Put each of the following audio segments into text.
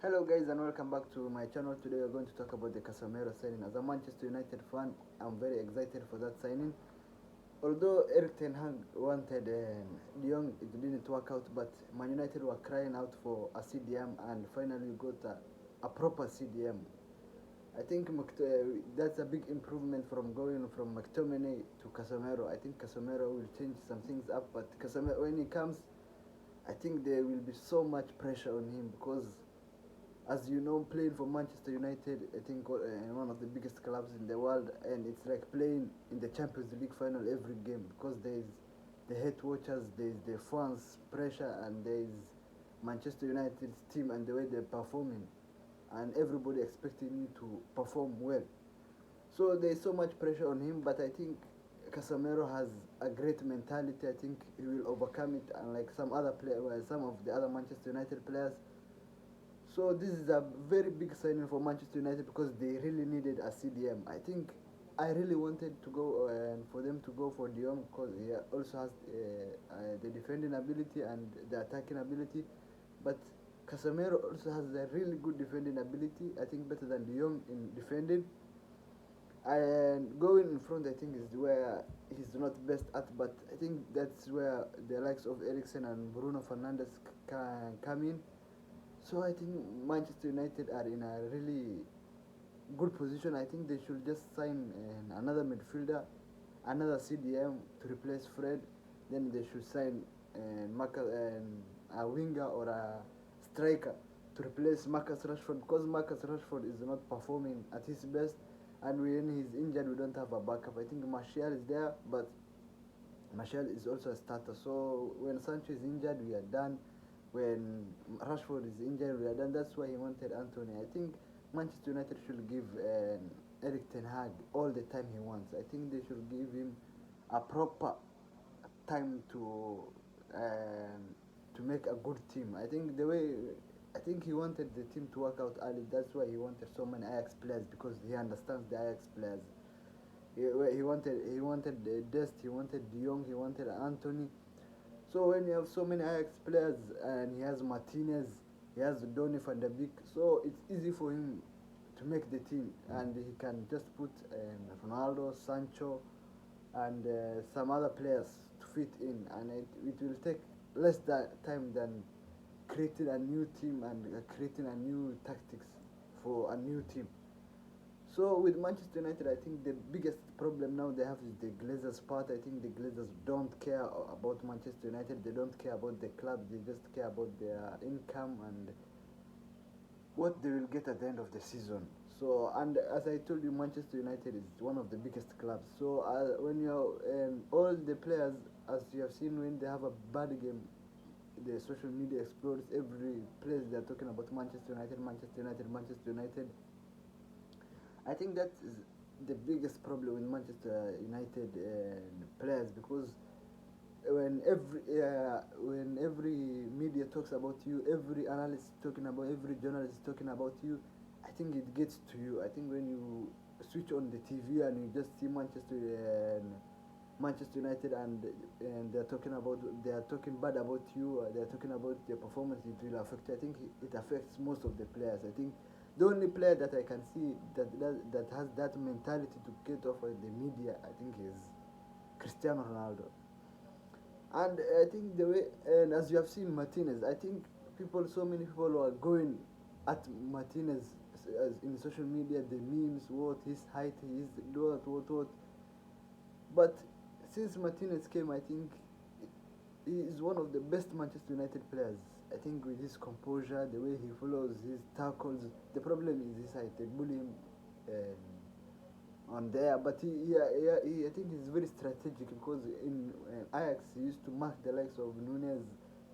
Hello guys and welcome back to my channel. Today we're going to talk about the Casemiro signing. As a Manchester United fan, I'm very excited for that signing. Although Eric Ten Hag wanted De Jong, it didn't work out, but Man United were crying out for a CDM and finally we got a proper CDM. I think that's a big improvement from going from McTominay to Casemiro. I think Casemiro will change some things up, but Casemiro, when he comes, I think there will be so much pressure on him because, as you know, playing for Manchester United, I think one of the biggest clubs in the world, and it's like playing in the Champions League final every game because there's the hate watchers, there's the fans' pressure, and there's Manchester United's team and the way they're performing, and everybody expecting you to perform well. So there's so much pressure on him, but I think Casemiro has a great mentality. I think he will overcome it, unlike some of the other Manchester United players. So this is a very big signing for Manchester United because they really needed a CDM. I think I really wanted to go for them to go for De Jong because he also has the defending ability and the attacking ability, but Casemiro also has a really good defending ability. I think better than De Jong in defending. And going in front, I think, is where he's not best at, but I think that's where the likes of Eriksen and Bruno Fernandes can come in. So I think Manchester United are in a really good position. I think they should just sign another midfielder, another CDM to replace Fred. Then they should sign a winger or a striker to replace Marcus Rashford because Marcus Rashford is not performing at his best. And when he's injured, we don't have a backup. I think Martial is there, but Martial is also a starter. So when Sancho is injured, we are done. When Rashford is injured, we are done. That's why he wanted Anthony. I think Manchester United should give Eric Ten Hag all the time he wants. I think they should give him a proper time to make a good team. I think he wanted the team to work out early. That's why he wanted so many Ajax players because he understands the Ajax players. He wanted Dest, he wanted De Jong, he wanted Anthony. So when you have so many Ajax players and he has Martinez, he has Donny van der Beek, so it's easy for him to make the team, and he can just put Ronaldo, Sancho, and some other players to fit in, and it will take less time than creating a new team and creating a new tactics for a new team. So with Manchester United, I think the biggest problem now they have is the Glazers part. I think the Glazers don't care about Manchester United. They don't care about the club. They just care about their income and what they will get at the end of the season. So, and as I told you, Manchester United is one of the biggest clubs. So when you're all the players, as you have seen, when they have a bad game, the social media explodes. Every place they're talking about Manchester United, Manchester United, Manchester United. I think that is the biggest problem with Manchester United players because when every media talks about you, every analyst is talking about, every journalist is talking about you, I think it gets to you. I think when you switch on the TV and you just see Manchester United and they're talking bad about you, they're talking about their performance, it will affect you. I think it affects most of the players. I think the only player that I can see that has that mentality to get off of the media, I think, is Cristiano Ronaldo. And I think the way, and as you have seen Martinez, I think so many people are going at Martinez as in social media, the memes, what his height, his what. But since Martinez came, I think he is one of the best Manchester United players. I think with his composure, the way he follows his tackles. The problem is his height. They bully him on there, but I think he's very strategic because in Ajax he used to mark the likes of Nunes.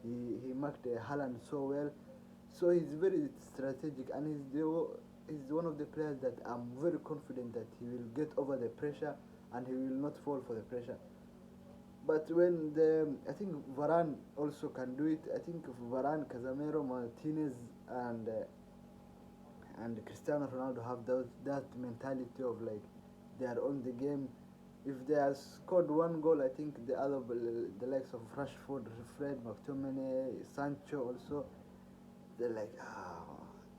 He marked Haaland so well, so he's very strategic, and he's one of the players that I'm very confident that he will get over the pressure and he will not fall for the pressure. But I think Varane also can do it. I think Varane, Casemiro, Martinez, and Cristiano Ronaldo have that mentality of like they are on the game. If they have scored one goal, I think the likes of Rashford, Fred, McTominay, Sancho also, they're like,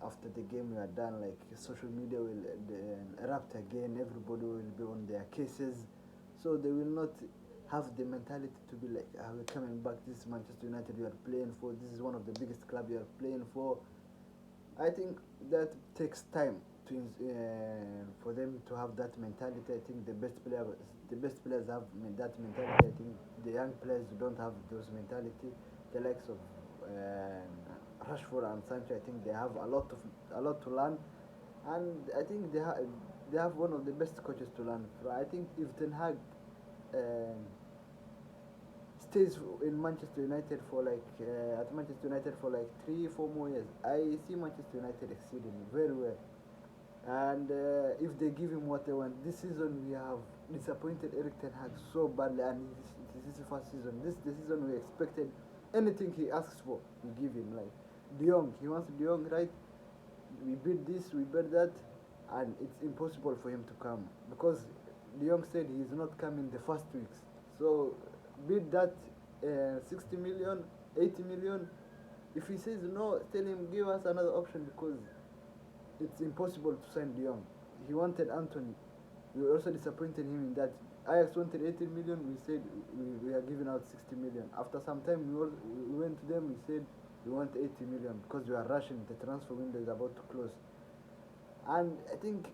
after the game we are done, like social media will erupt again. Everybody will be on their cases, so they will not have the mentality to be like, we're coming back. This is Manchester United you are playing for. This is one of the biggest club you are playing for. I think that takes time to for them to have that mentality. I think the best players have that mentality. I think the young players don't have those mentality. The likes of Rashford and Sancho, I think they have a lot to learn, and I think they have one of the best coaches to learn from. I think if Ten Hag um, stays in Manchester United for like at Manchester United for like 3 4 more years, I see Manchester United exceeding very well. And if they give him what they want, this season we have disappointed Eric Ten Hag so badly, and this is his first season. This the season we expected anything he asks for, we give him. Like De Jong, he wants De Jong, right? We bid this, we bid that, and it's impossible for him to come because De Jong said he's not coming the first weeks. So bid that 60 million, 80 million. If he says no, tell him give us another option because it's impossible to sign De Jong. He wanted Anthony. We also disappointed him in that. Ajax wanted 80 million. We said we are giving out 60 million. After some time, we went to them. We said we want 80 million because we are rushing. The transfer window is about to close. And I think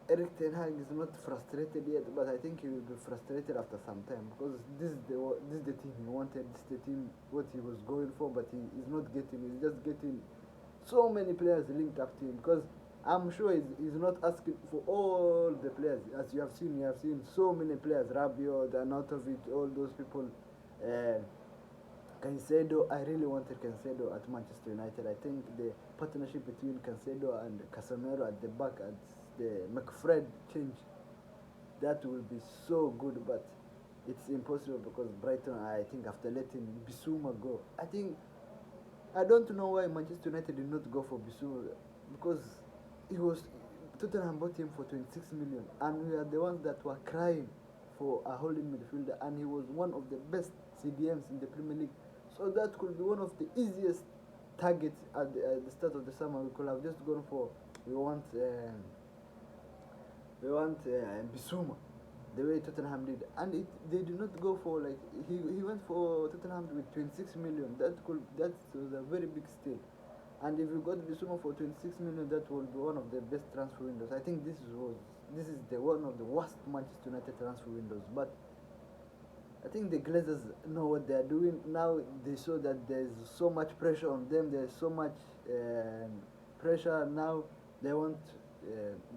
Eric Ten Hag is not frustrated yet, but I think he will be frustrated after some time because this is the team he wanted. This is the team what he was going for, but he is not getting. He's just getting so many players linked up to him because I'm sure he's not asking for all the players. As you have seen so many players, Rabiot, Arnautovic, all those people. Uh, Caicedo, I really wanted Caicedo at Manchester United. I think the partnership between Caicedo and Casemiro at the back, at the McFred change, that will be so good, but it's impossible because Brighton, I think after letting Bissouma go, I don't know why Manchester United did not go for Bissouma because he was Tottenham bought him for 26 million, and we are the ones that were crying for a holding midfielder, and he was one of the best CDMs in the Premier League. So that could be one of the easiest targets at the start of the summer. We could have just gone for we want Bissouma, the way Tottenham did, and they did not go for like he went for Tottenham with 26 million. That was a very big steal. And if you got Bissouma for 26 million, that will be one of the best transfer windows. I think this is the one of the worst Manchester United transfer windows. But I think the Glazers know what they are doing now. They saw that there's so much pressure on them. There's so much pressure now. They want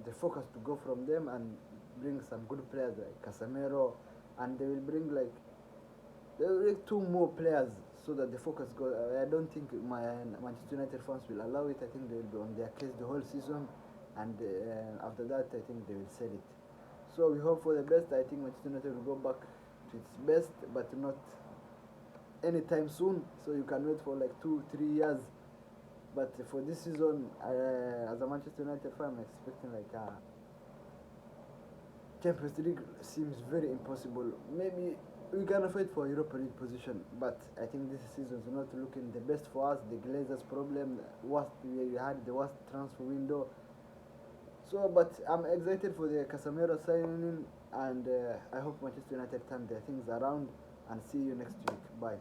the focus to go from them and bring some good players like Casemiro, and they will bring like 2 more players so that the focus goes. I don't think Manchester United fans will allow it. I think they will be on their case the whole season, and after that, I think they will sell it. So we hope for the best. I think Manchester United will go back to its best, but not anytime soon. So you can wait for like 2 3 years. But for this season, as a Manchester United fan, I'm expecting like a Champions League seems very impossible. Maybe we can fight for a Europa League position, but I think this season is not looking the best for us. The Glazers problem, we had the worst transfer window. So, but I'm excited for the Casemiro signing, and I hope Manchester United turn their things around. And see you next week. Bye.